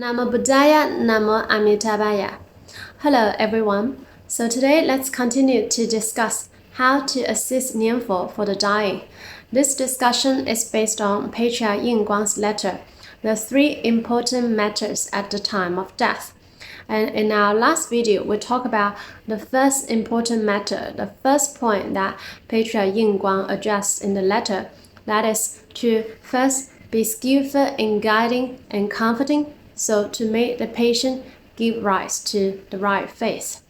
Namo Buddhaya, Namo Amitabha. Hello everyone. So today let's continue to discuss how to assist Nianfo for the dying. This discussion is based on Patriarch Yinguang's letter, The 3 Important Matters at the Time of Death. And in our last video, we talked about the first important matter, the first point that Patriarch Yinguang addressed in the letter, that is to first be skillful in guiding and comforting, so to make the patient give rise to the right faith.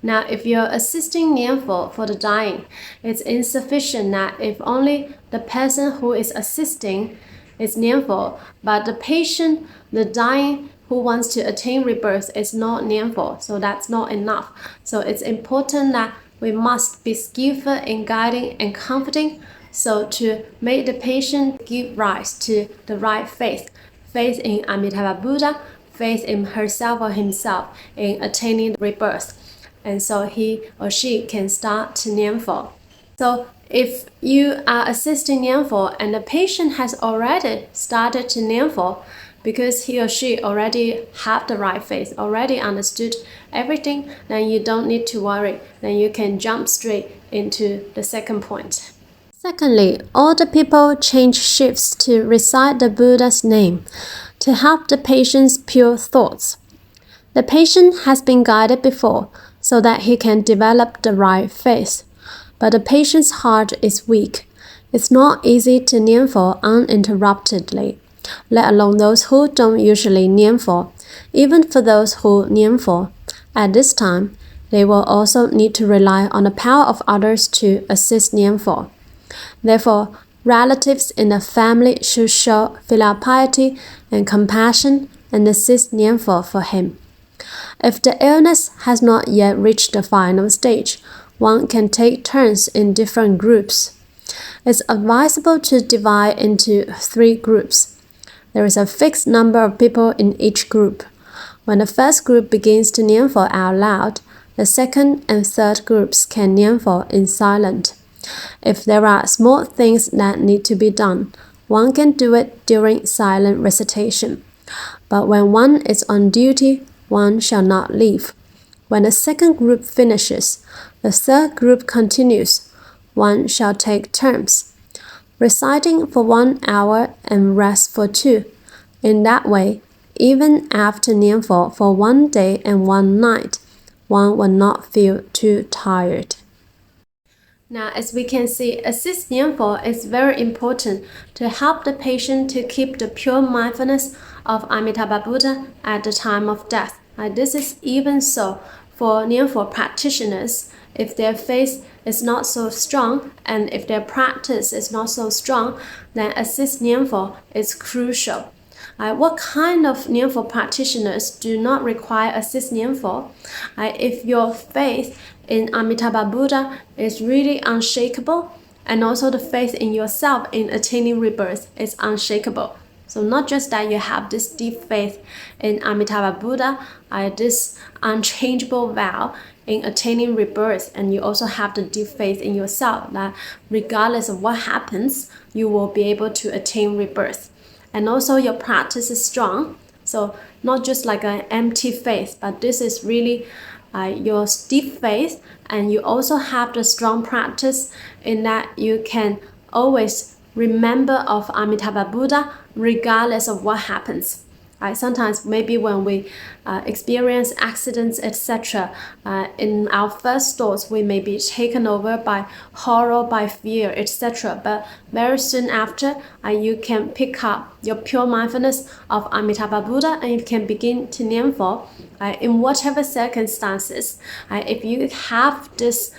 Now, if you're assisting Nianfo for the dying, it's insufficient that if only the person who is assisting is Nianfo, but the patient, the dying who wants to attain rebirth is not Nianfo, so that's not enough. So it's important that we must be skillful in guiding and comforting, so to make the patient give rise to the right faith. Faith in Amitabha Buddha, faith in herself or himself in attaining rebirth. And so he or she can start to Nianfo. So if you are assisting Nianfo and the patient has already started to Nianfo, because he or she already have the right faith, already understood everything, then you don't need to worry. Then you can jump straight into the second point. Secondly, all the people change shifts to recite the Buddha's name to help the patient's pure thoughts. The patient has been guided before so that he can develop the right faith, but the patient's heart is weak. It's not easy to Nianfo uninterruptedly, let alone those who don't usually Nianfo. Even for those who Nianfo, at this time, they will also need to rely on the power of others to assist Nianfo. Therefore, relatives in the family should show filial piety and compassion and assist Nianfo for him. If the illness has not yet reached the final stage, one can take turns in different groups. It's advisable to divide into 3 groups. There is a fixed number of people in each group. When the first group begins to Nianfo out loud, the second and third groups can Nianfo in silence. If there are small things that need to be done, one can do it during silent recitation. But when one is on duty, one shall not leave. When the second group finishes, the third group continues. One shall take turns, reciting for 1 hour and rest for 2. In that way, even after Nianfo for 1 day and 1 night, one will not feel too tired. Now, as we can see, assist Nianfo is very important to help the patient to keep the pure mindfulness of Amitabha Buddha at the time of death. This is even so for Nianfo practitioners. If their faith is not so strong and if their practice is not so strong, then assist Nianfo is crucial. What kind of Nianfo practitioners do not require assist Nianfo? If your faith in Amitabha Buddha is really unshakable, and also the faith in yourself in attaining rebirth is unshakable. So not just that you have this deep faith in Amitabha Buddha, this unchangeable vow in attaining rebirth, and you also have the deep faith in yourself that regardless of what happens, you will be able to attain rebirth. And also your practice is strong. So not just like an empty faith, but this is really your deep faith, and you also have the strong practice in that you can always remember of Amitabha Buddha regardless of what happens. Sometimes maybe when we experience accidents, etc., in our first thoughts we may be taken over by horror, by fear, etc. But very soon after, you can pick up your pure mindfulness of Amitabha Buddha and you can begin to Nianfo in whatever circumstances. If you have this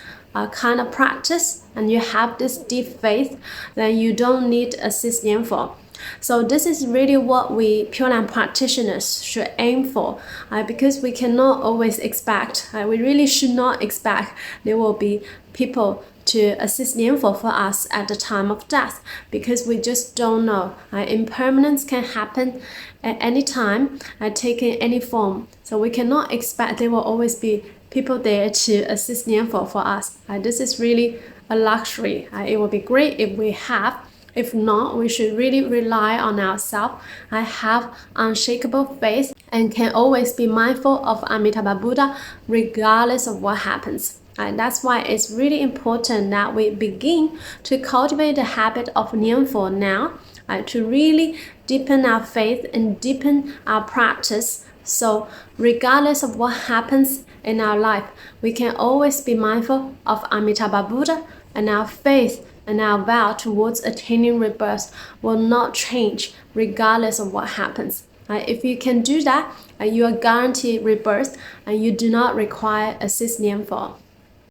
kind of practice and you have this deep faith, then you don't need to assist Nianfo. So this is really what we Pure Land practitioners should aim for, because we cannot always expect, we really should not expect there will be people to assist Nianfo for us at the time of death, because we just don't know. Impermanence can happen at any time, taking any form. So we cannot expect there will always be people there to assist Nianfo for us. This is really a luxury. It would be great if we have, If not, we should really rely on ourselves and have unshakable faith and can always be mindful of Amitabha Buddha regardless of what happens. And that's why it's really important that we begin to cultivate the habit of Nianfo now, to really deepen our faith and deepen our practice. So regardless of what happens in our life, we can always be mindful of Amitabha Buddha, and our faith and our vow towards attaining rebirth will not change regardless of what happens. If you can do that, you are guaranteed rebirth and you do not require assist Nianfo.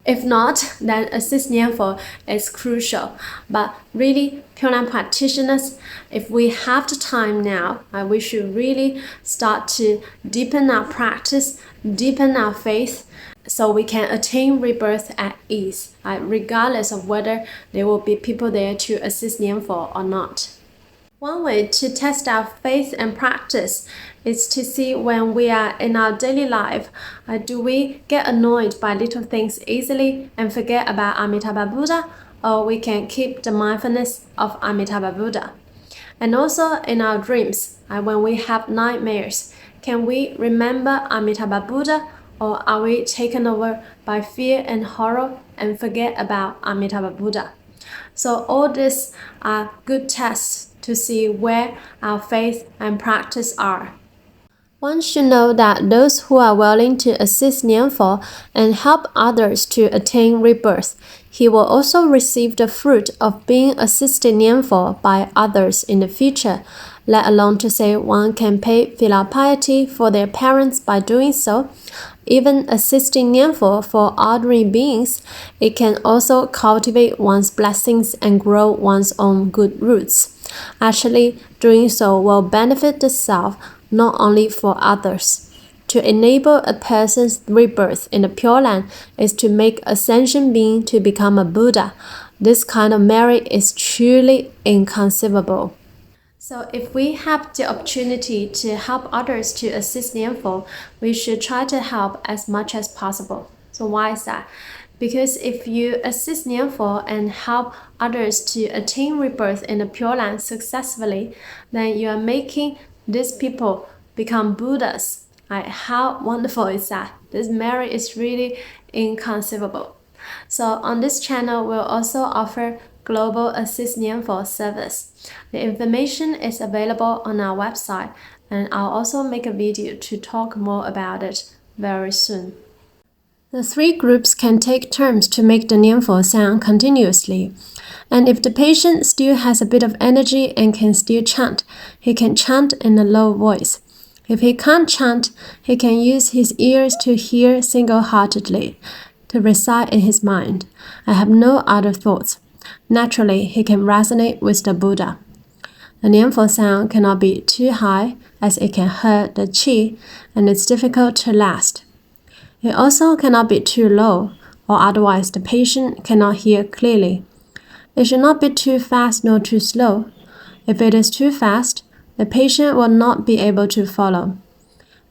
If not, then assist Nianfo is crucial. But really, Pure Land practitioners, if we have the time now, we should really start to deepen our practice, deepen our faith, so we can attain rebirth at ease, regardless of whether there will be people there to assist Nianfo or not. One way to test our faith and practice is to see when we are in our daily life, do we get annoyed by little things easily and forget about Amitabha Buddha, or we can keep the mindfulness of Amitabha Buddha. And also in our dreams, when we have nightmares, can we remember Amitabha Buddha, or are we taken over by fear and horror and forget about Amitabha Buddha? So all these are good tests to see where our faith and practice are. One should know that those who are willing to assist Nianfo and help others to attain rebirth, he will also receive the fruit of being assisted Nianfo by others in the future, let alone to say one can pay filial piety for their parents by doing so. Even assisting Nianfo for ordinary beings, it can also cultivate one's blessings and grow one's own good roots. Actually, doing so will benefit the self, not only for others. To enable a person's rebirth in the Pure Land is to make a sentient being to become a Buddha. This kind of merit is truly inconceivable. So if we have the opportunity to help others to assist Nianfo, we should try to help as much as possible. So why is that? Because if you assist Nianfo and help others to attain rebirth in the Pure Land successfully, then you are making these people become Buddhas. How wonderful is that? This merit is really inconceivable. So on this channel, we'll also offer Global Assist Nianfo service. The information is available on our website, and I'll also make a video to talk more about it very soon. The three groups can take turns to make the Nianfo sound continuously. And if the patient still has a bit of energy and can still chant, he can chant in a low voice. If he can't chant, he can use his ears to hear single-heartedly, to recite in his mind, I have no other thoughts. Naturally, he can resonate with the Buddha. The Nianfo sound cannot be too high, as it can hurt the qi, and it's difficult to last. It also cannot be too low, or otherwise the patient cannot hear clearly. It should not be too fast nor too slow. If it is too fast, the patient will not be able to follow.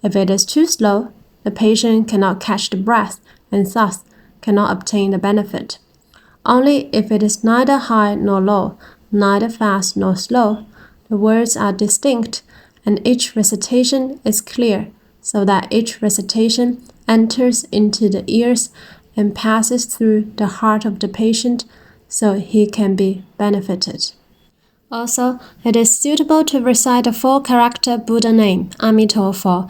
If it is too slow, the patient cannot catch the breath and thus cannot obtain the benefit. Only if it is neither high nor low, neither fast nor slow, the words are distinct and each recitation is clear, so that each recitation enters into the ears and passes through the heart of the patient, so he can be benefited. Also, it is suitable to recite the 4-character Buddha name, Amitofo.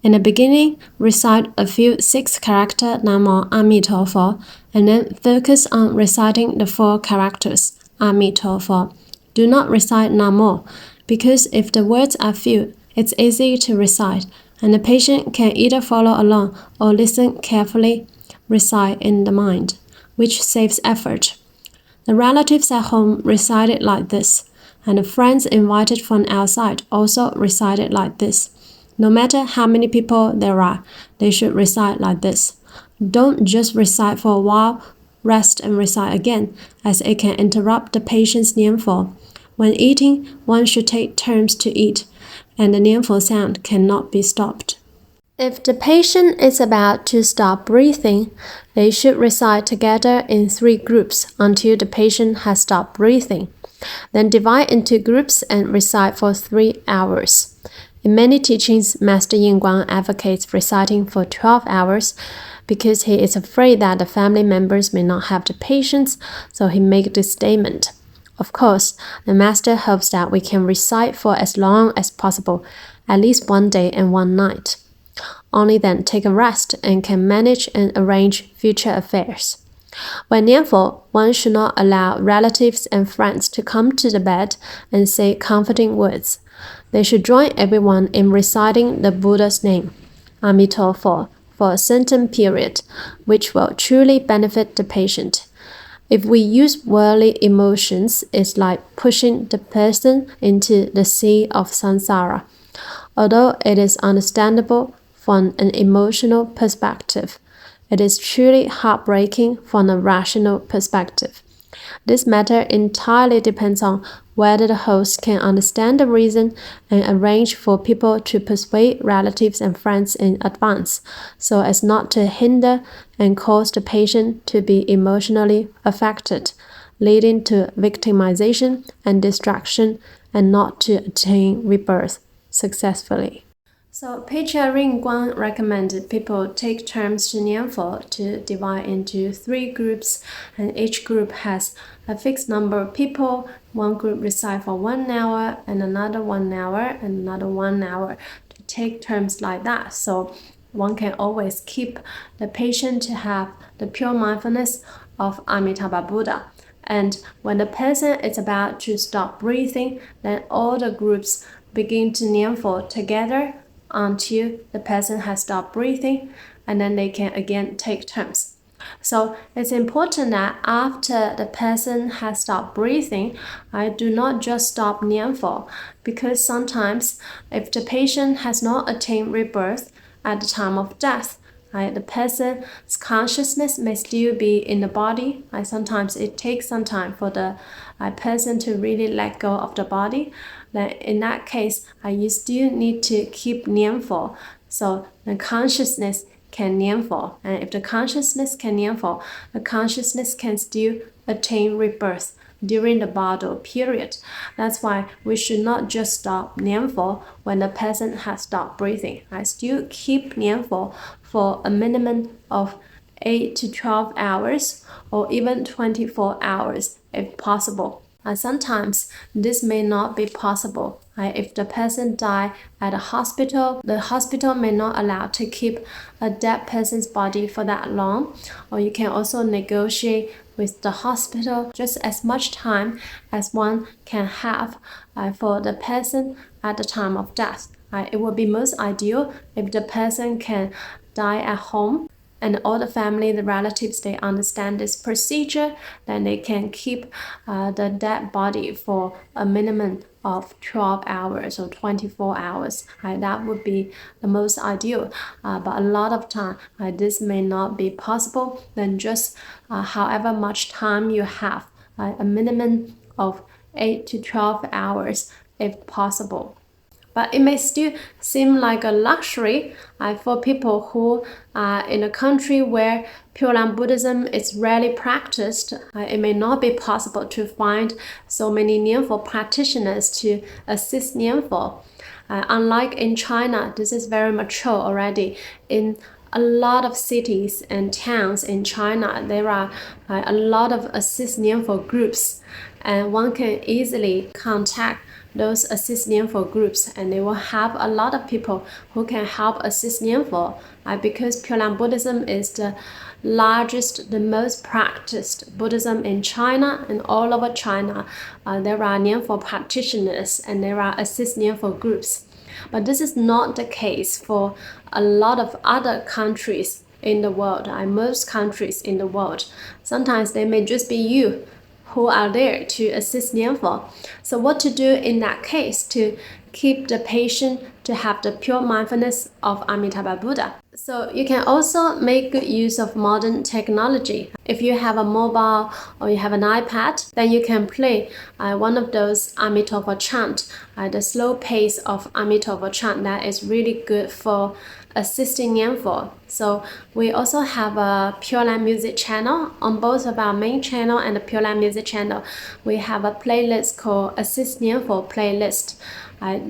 In the beginning, recite a few 6-character Namo Amituofo, and then focus on reciting the 4 characters, Amitofo. Do not recite Namo, because if the words are few, it's easy to recite, and the patient can either follow along or listen carefully, recite in the mind, which saves effort. The relatives at home recite it like this, and the friends invited from outside also recite it like this. No matter how many people there are, they should recite like this. Don't just recite for a while, rest and recite again, as it can interrupt the patient's Nianfo. When eating, one should take turns to eat, and the Nianfo sound cannot be stopped. If the patient is about to stop breathing, they should recite together in 3 groups until the patient has stopped breathing. Then divide into groups and recite for 3 hours. In many teachings, Master Yinguang advocates reciting for 12 hours because he is afraid that the family members may not have the patience, so he makes this statement. Of course, the Master hopes that we can recite for as long as possible, at least 1 day and 1 night. Only then take a rest and can manage and arrange future affairs. When Nianfo, one should not allow relatives and friends to come to the bed and say comforting words. They should join everyone in reciting the Buddha's name, Amitofo, for a certain period, which will truly benefit the patient. If we use worldly emotions, it's like pushing the person into the sea of samsara. Although it is understandable from an emotional perspective, it is truly heartbreaking from a rational perspective. This matter entirely depends on whether the host can understand the reason and arrange for people to persuade relatives and friends in advance, so as not to hinder and cause the patient to be emotionally affected, leading to victimization and distraction, and not to attain rebirth successfully. So Patriarch Yinguang recommended people take turns to Nianfo to divide into 3 groups, and each group has a fixed number of people. One group recite for 1 hour, and another 1 hour, and another 1 hour, to take turns like that. So one can always keep the patient to have the pure mindfulness of Amitabha Buddha. And when the person is about to stop breathing, then all the groups begin to Nianfo together until the person has stopped breathing, and then they can again take turns. So it's important that after the person has stopped breathing, I do not just stop Nianfo, because sometimes if the patient has not attained rebirth at the time of death, the person's consciousness may still be in the body. Sometimes it takes some time for the person to really let go of the body. Then in that case, you still need to keep Nianfo, so the consciousness can Nianfo. And if the consciousness can Nianfo, the consciousness can still attain rebirth during the Bardo period. That's why we should not just stop Nianfo when the person has stopped breathing. I still keep Nianfo for a minimum of 8 to 12 hours or even 24 hours if possible. Sometimes this may not be possible. If the person died at a hospital, the hospital may not allow to keep a dead person's body for that long. Or you can also negotiate with the hospital just as much time as one can have for the person at the time of death. It would be most ideal if the person can die at home, and all the family, the relatives, they understand this procedure, then they can keep the dead body for a minimum of 12 hours or 24 hours. That would be the most ideal. But a lot of time, this may not be possible. Then just however much time you have, a minimum of 8 to 12 hours if possible. But it may still seem like a luxury for people who are in a country where Pure Land Buddhism is rarely practiced. It may not be possible to find so many Nianfo practitioners to assist Nianfo. Unlike in China, this is very mature already. In a lot of cities and towns in China, there are a lot of assist Nianfo groups, and one can easily contact those assist Nianfo groups, and they will have a lot of people who can help assist Nianfo. Because Pure Land Buddhism is the largest, the most practiced Buddhism in China, and all over China there are Nianfo practitioners and there are assist Nianfo groups. But this is not the case for a lot of other countries in the world, most countries in the world. Sometimes they may just be you who are there to assist Nianfo. So what to do in that case to keep the patient to have the pure mindfulness of Amitabha Buddha? So you can also make good use of modern technology. If you have a mobile or you have an iPad, then you can play one of those Amitofo chant, the slow pace of Amitofo chant that is really good for assisting Nianfo. So we also have a Pure Land Music channel. On both of our main channel and the Pure Land Music channel, we have a playlist called Assist Nianfo playlist.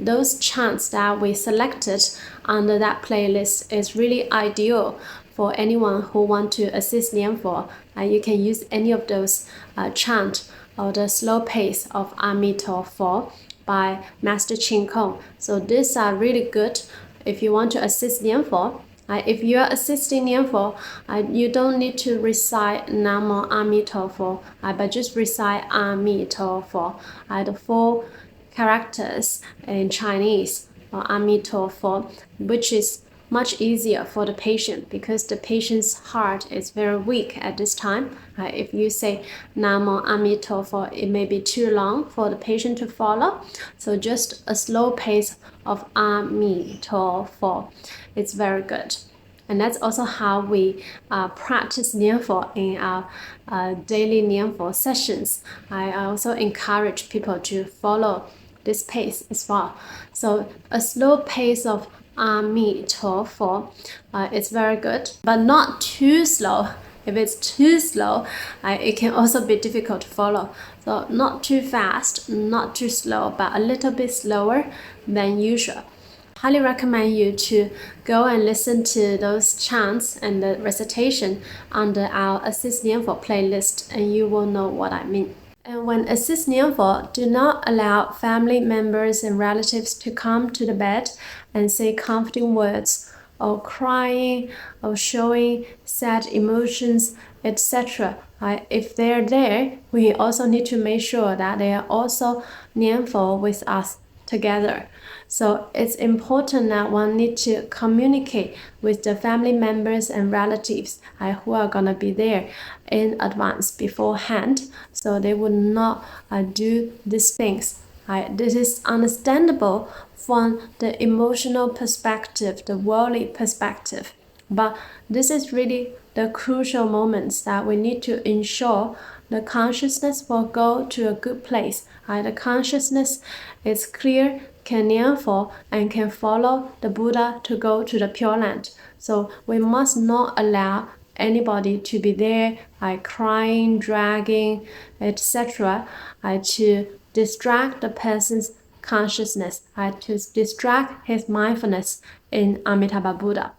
Those chants that we selected under that playlist is really ideal for anyone who want to assist Nianfo. You can use any of those chant or the slow pace of Amitofo by Master Ching Kong. So these are really good if you want to assist Nianfo. If you are assisting Nianfo, you don't need to recite Namo Amituofo, but just recite Amitofo. The 4 characters in Chinese, Amitofo, which is much easier for the patient because the patient's heart is very weak at this time. If you say Namo Amituofo, it may be too long for the patient to follow. So just a slow pace of Amitofo. It's very good. And that's also how we practice Nianfo in our daily Nianfo sessions. I also encourage people to follow this pace as well. So a slow pace of Amitofo, it's very good, but not too slow. If it's too slow, it can also be difficult to follow. So not too fast, not too slow, but a little bit slower than usual. Highly recommend you to go and listen to those chants and the recitation under our Assist Nianfo playlist, and you will know what I mean. And when Assist Nianfo, do not allow family members and relatives to come to the bed and say comforting words or crying or showing sad emotions, etc. If they're there, we also need to make sure that they are also Nianfo with us together. So it's important that one need to communicate with the family members and relatives who are gonna be there in advance beforehand, so they would not do these things. This is understandable from the emotional perspective, the worldly perspective, but this is really the crucial moments that we need to ensure the consciousness will go to a good place. The consciousness is clear, can Nianfo, and can follow the Buddha to go to the Pure Land. So we must not allow anybody to be there crying, dragging, etc. To distract the person's consciousness, to distract his mindfulness in Amitabha Buddha.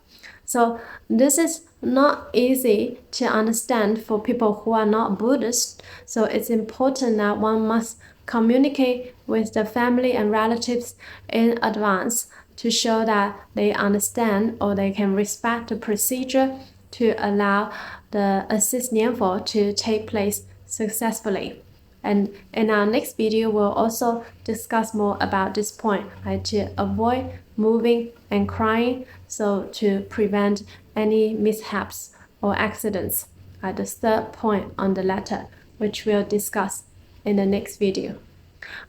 So this is not easy to understand for people who are not Buddhist. So it's important that one must communicate with the family and relatives in advance to show that they understand or they can respect the procedure to allow the Assist Nianfo to take place successfully. And in our next video, we'll also discuss more about this point, to avoid moving and crying, so to prevent any mishaps or accidents. The third point on the letter, which we'll discuss in the next video.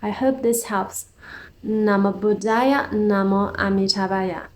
I hope this helps. Namo Buddhaya, Namo Amitabha.